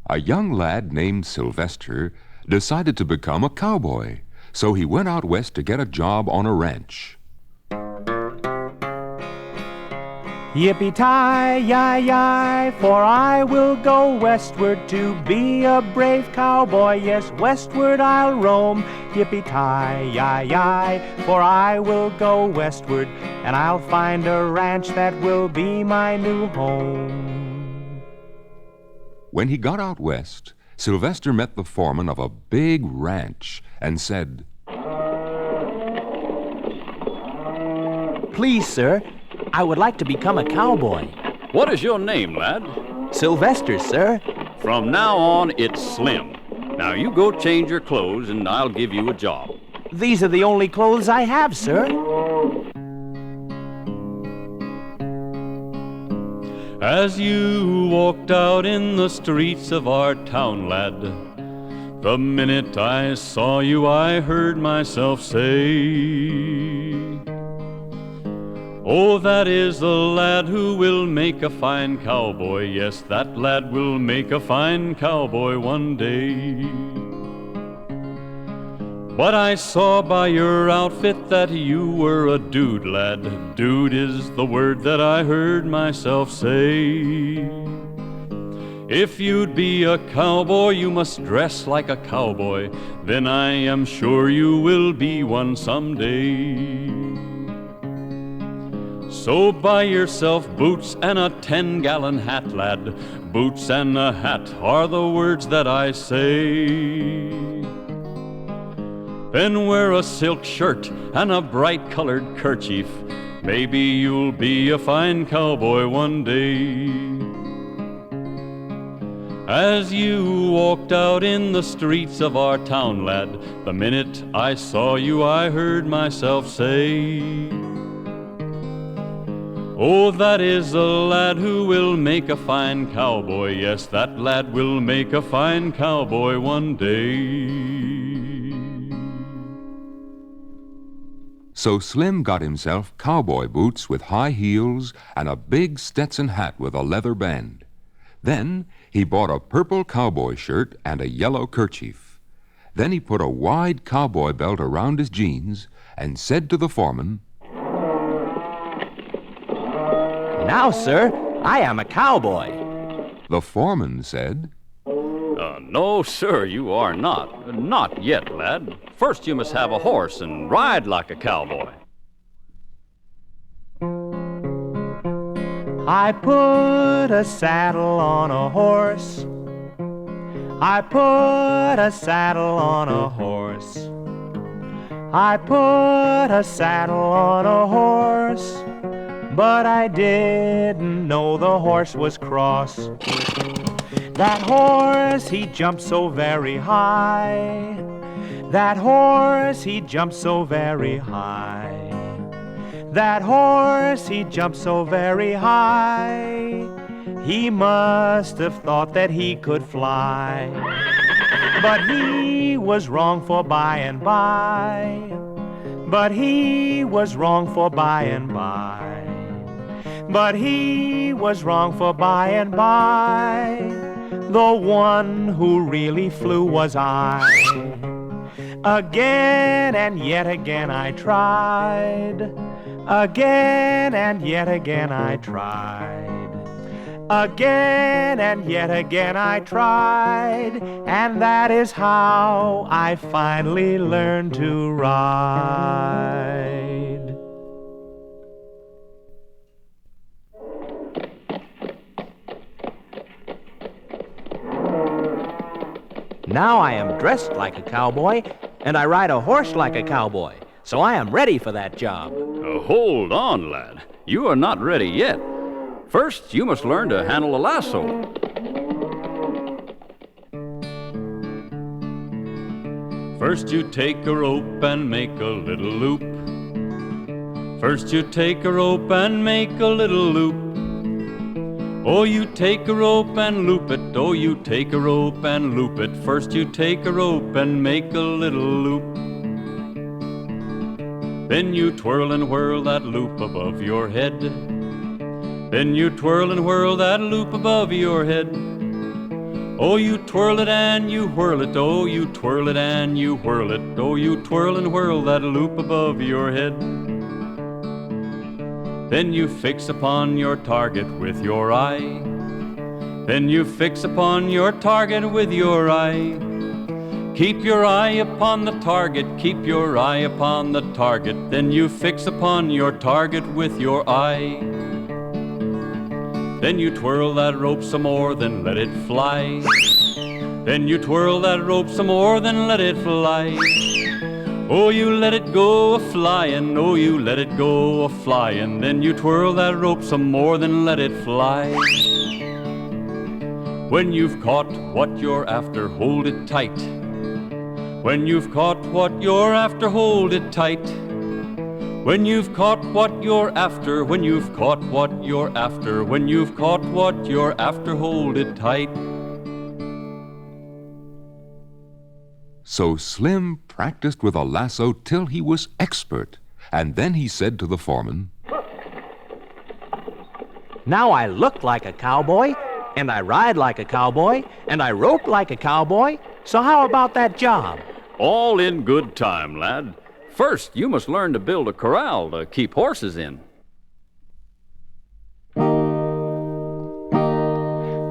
A young lad named Sylvester decided to become a cowboy, so he went out west to get a job on a ranch. Yippee-ki-yi-yi, for I will go westward to be a brave cowboy. Yes, westward I'll roam. Yippee-ki-yi-yi, for I will go westward, and I'll find a ranch that will be my new home. When he got out west, Sylvester met the foreman of a big ranch and said, "Please, sir, I would like to become a cowboy." What is your name, lad? "Sylvester, sir." From now on, it's Slim. Now you go change your clothes and I'll give you a job. "These are the only clothes I have, sir." As you walked out in the streets of our town, lad, the minute I saw you, I heard myself say, "Oh, that is the lad who will make a fine cowboy. Yes, that lad will make a fine cowboy one day." But I saw by your outfit that you were a dude, lad. Dude is the word that I heard myself say. If you'd be a cowboy, you must dress like a cowboy. Then I am sure you will be one someday. So buy yourself boots and a 10-gallon hat, lad. Boots and a hat are the words that I say. Then wear a silk shirt and a bright-colored kerchief. Maybe you'll be a fine cowboy one day. As you walked out in the streets of our town, lad, the minute I saw you, I heard myself say, "Oh, that is a lad who will make a fine cowboy. Yes, that lad will make a fine cowboy one day." So Slim got himself cowboy boots with high heels and a big Stetson hat with a leather band. Then he bought a purple cowboy shirt and a yellow kerchief. Then he put a wide cowboy belt around his jeans and said to the foreman, "Now, sir, I am a cowboy." The foreman said, No, sir, you are not. Not yet, lad. First you must have a horse and ride like a cowboy. I put a saddle on a horse. I put a saddle on a horse. I put a saddle on a horse, but I didn't know the horse was cross. That horse, he jumped so very high. That horse, he jumped so very high. That horse, he jumped so very high. He must have thought that he could fly. But he was wrong for by and by. But he was wrong for by and by. But he was wrong for by and by. The one who really flew was I. Again and yet again I tried. Again and yet again I tried. Again and yet again I tried. And that is how I finally learned to ride. Now I am dressed like a cowboy, and I ride a horse like a cowboy, so I am ready for that job. Hold on, lad. You are not ready yet. First, you must learn to handle a lasso. First you take a rope and make a little loop. First you take a rope and make a little loop. Oh, you take a rope and loop it. Oh, you take a rope and loop it. First you take a rope and make a little loop. Then you twirl and whirl that loop above your head. Then you twirl and whirl that loop above your head. Oh, you twirl it and you whirl it, oh, you twirl it and you whirl it, oh, you twirl and whirl that loop above your head. Then you fix upon your target with your eye. Then you fix upon your target with your eye. Keep your eye upon the target, keep your eye upon the target. Then you fix upon your target with your eye. Then you twirl that rope some more, then let it fly. Then you twirl that rope some more, then let it fly. Oh, you let it go a-flyin', oh, you let it go a-flyin'. Then you twirl that rope some more, then let it fly. When you've caught what you're after, hold it tight. When you've caught what you're after, hold it tight. When you've caught what you're after, when you've caught what you're after, when you've caught what you're after, hold it tight. So Slim practiced with a lasso till he was expert, and then he said to the foreman, Now I look like a cowboy, and I ride like a cowboy, and I rope like a cowboy, so how about that job? All in good time, lad. First, you must learn to build a corral to keep horses in.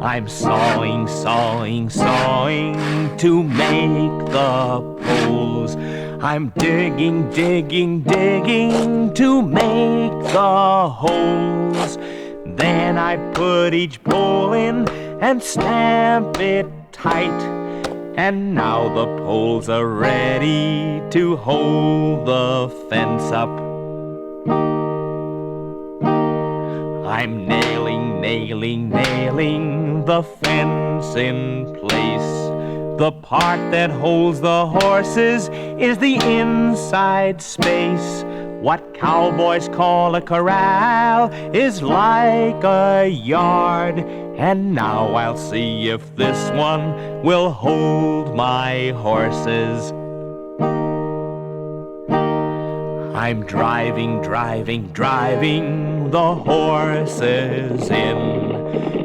I'm sawing, sawing, sawing to make the poles. I'm digging, digging, digging to make the holes. Then I put each pole in and stamp it tight. And now the poles are ready to hold the fence up. I'm nailing, nailing, nailing the fence in place. The part that holds the horses is the inside space. What cowboys call a corral is like a yard. And now I'll see if this one will hold my horses. I'm driving, driving, driving the horses in.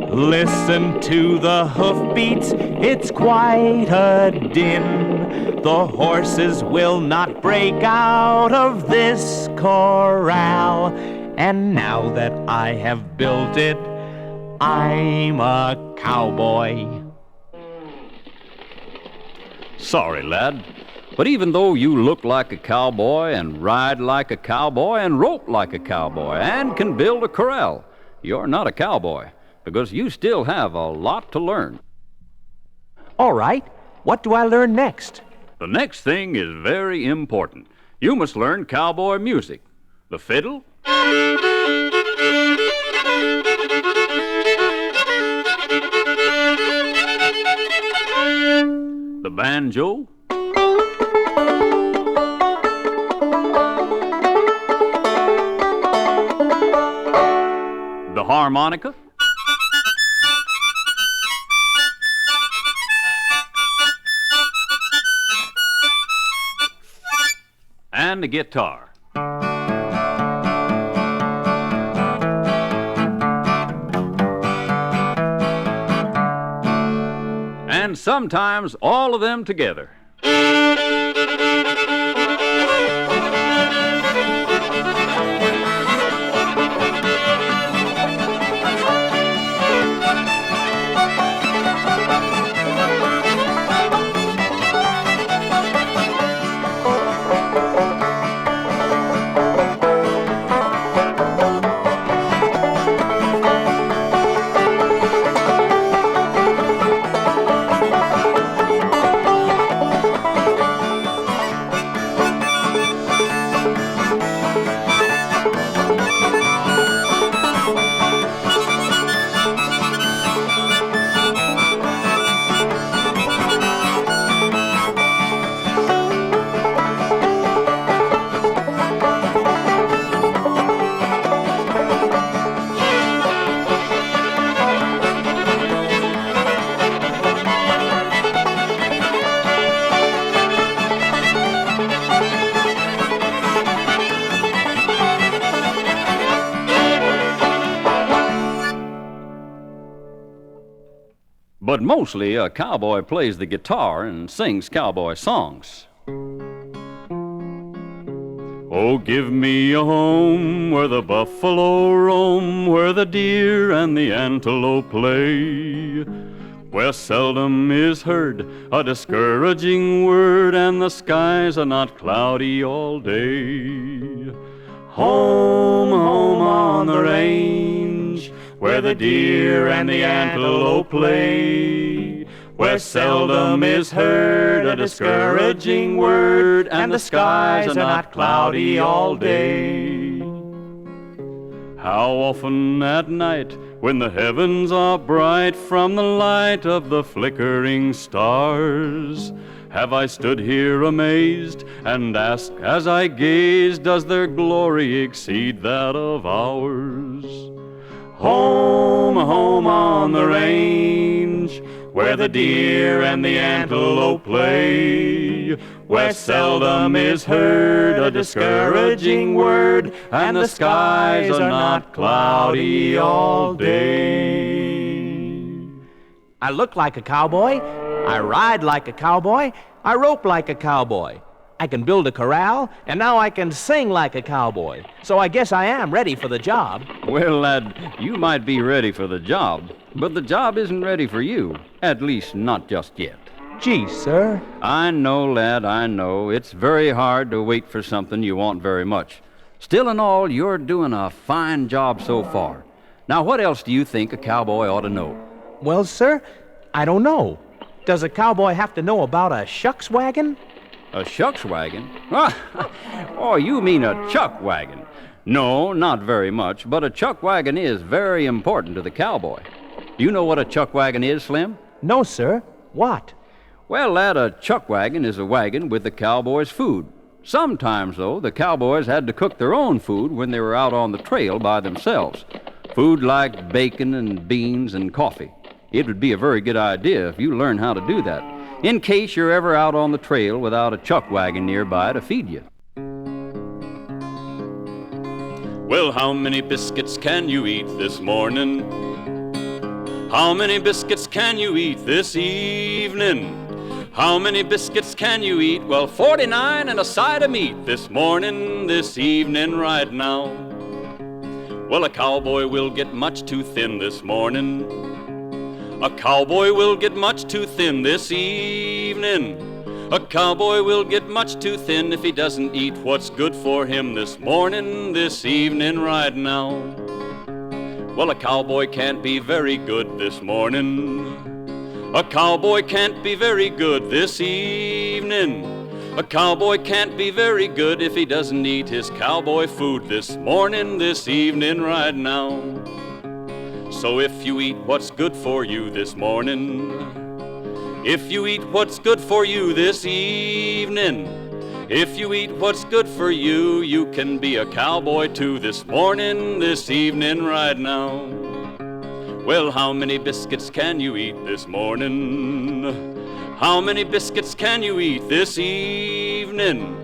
Listen to the hoofbeats, it's quite a din. The horses will not break out of this corral. And now that I have built it, I'm a cowboy. Sorry, lad, but even though you look like a cowboy and ride like a cowboy and rope like a cowboy and can build a corral, you're not a cowboy because you still have a lot to learn. All right, what do I learn next? The next thing is very important. You must learn cowboy music. The fiddle, the banjo, the harmonica, and the guitar. And sometimes all of them together. But mostly a cowboy plays the guitar and sings cowboy songs. Oh, give me a home where the buffalo roam, where the deer and the antelope play, where seldom is heard a discouraging word, and the skies are not cloudy all day. Home, home on the range, where the deer and the antelope play, where seldom is heard a discouraging word, and the skies are not cloudy all day. How often at night, when the heavens are bright from the light of the flickering stars, have I stood here amazed and asked as I gazed, does their glory exceed that of ours? Home, home on the range, where the deer and the antelope play, where seldom is heard a discouraging word, and the skies are not cloudy all day. I look like a cowboy, I ride like a cowboy, I rope like a cowboy. I can build a corral, and now I can sing like a cowboy. So I guess I am ready for the job. Well, lad, you might be ready for the job, but the job isn't ready for you, at least not just yet. Gee, sir. I know, lad, I know. It's very hard to wait for something you want very much. Still in all, you're doing a fine job so far. Now, what else do you think a cowboy ought to know? Well, sir, I don't know. Does a cowboy have to know about a shucks wagon? A shucks wagon? Oh, you mean a chuck wagon. No, not very much, but a chuck wagon is very important to the cowboy. Do you know what a chuck wagon is, Slim? No, sir. What? Well, lad, a chuck wagon is a wagon with the cowboy's food. Sometimes, though, the cowboys had to cook their own food when they were out on the trail by themselves. Food like bacon and beans and coffee. It would be a very good idea if you learn how to do that, in case you're ever out on the trail without a chuck wagon nearby to feed you. Well, how many biscuits can you eat this morning? How many biscuits can you eat this evening? How many biscuits can you eat? Well, 49 and a side of meat this morning, this evening, right now. Well, a cowboy will get much too thin this morning. A cowboy will get much too thin this evening. A cowboy will get much too thin if he doesn't eat what's good for him this morning, this evening, right now. Well, a cowboy can't be very good this morning. A cowboy can't be very good this evening. A cowboy can't be very good if he doesn't eat his cowboy food this morning, this evening, right now. So if you eat what's good for you this morning, if you eat what's good for you this evening, if you eat what's good for you, you can be a cowboy too this morning, this evening, right now. Well, how many biscuits can you eat this morning? How many biscuits can you eat this evening?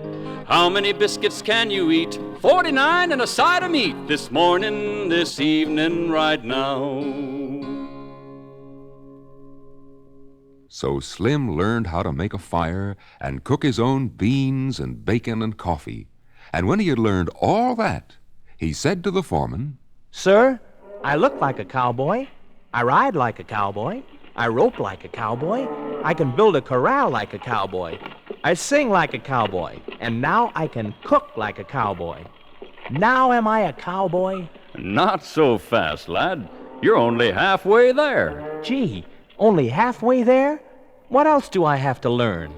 How many biscuits can you eat? 49 and a side of meat this morning, this evening, right now. So Slim learned how to make a fire and cook his own beans and bacon and coffee. And when he had learned all that, he said to the foreman, Sir, I look like a cowboy. I ride like a cowboy. I rope like a cowboy. I can build a corral like a cowboy. I sing like a cowboy. And now I can cook like a cowboy. Now am I a cowboy? Not so fast, lad. You're only halfway there. Gee, only halfway there? What else do I have to learn?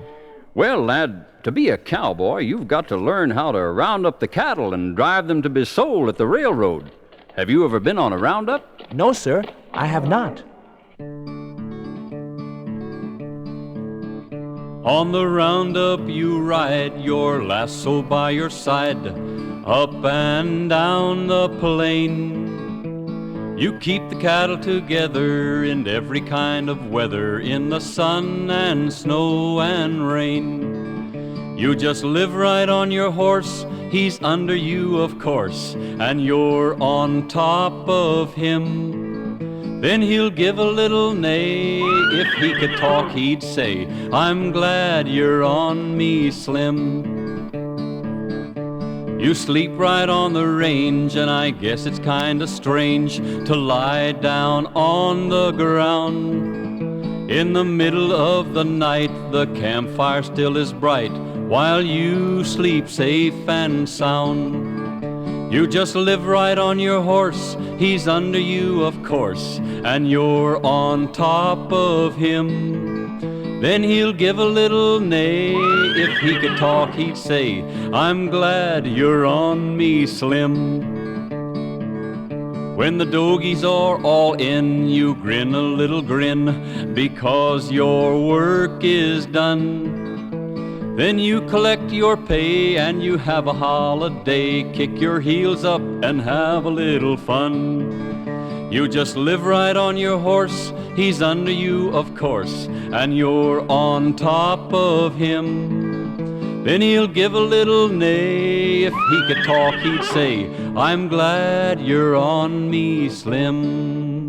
Well, lad, to be a cowboy, you've got to learn how to round up the cattle and drive them to be sold at the railroad. Have you ever been on a roundup? No, sir, I have not. On the roundup you ride, your lasso by your side, up and down the plain. You keep the cattle together in every kind of weather, in the sun and snow and rain. You just live right on your horse, he's under you of course, and you're on top of him. Then he'll give a little neigh. If he could talk, he'd say, I'm glad you're on me, Slim. You sleep right on the range, and I guess it's kinda strange to lie down on the ground. In the middle of the night, the campfire still is bright, while you sleep safe and sound. You just live right on your horse, he's under you, of course, and you're on top of him. Then he'll give a little neigh. If he could talk, he'd say, I'm glad you're on me, Slim. When the dogies are all in, you grin a little grin, because your work is done. Then you collect your pay and you have a holiday, kick your heels up and have a little fun. You just live right on your horse, he's under you, of course, and you're on top of him. Then he'll give a little neigh. If he could talk, he'd say, I'm glad you're on me, Slim.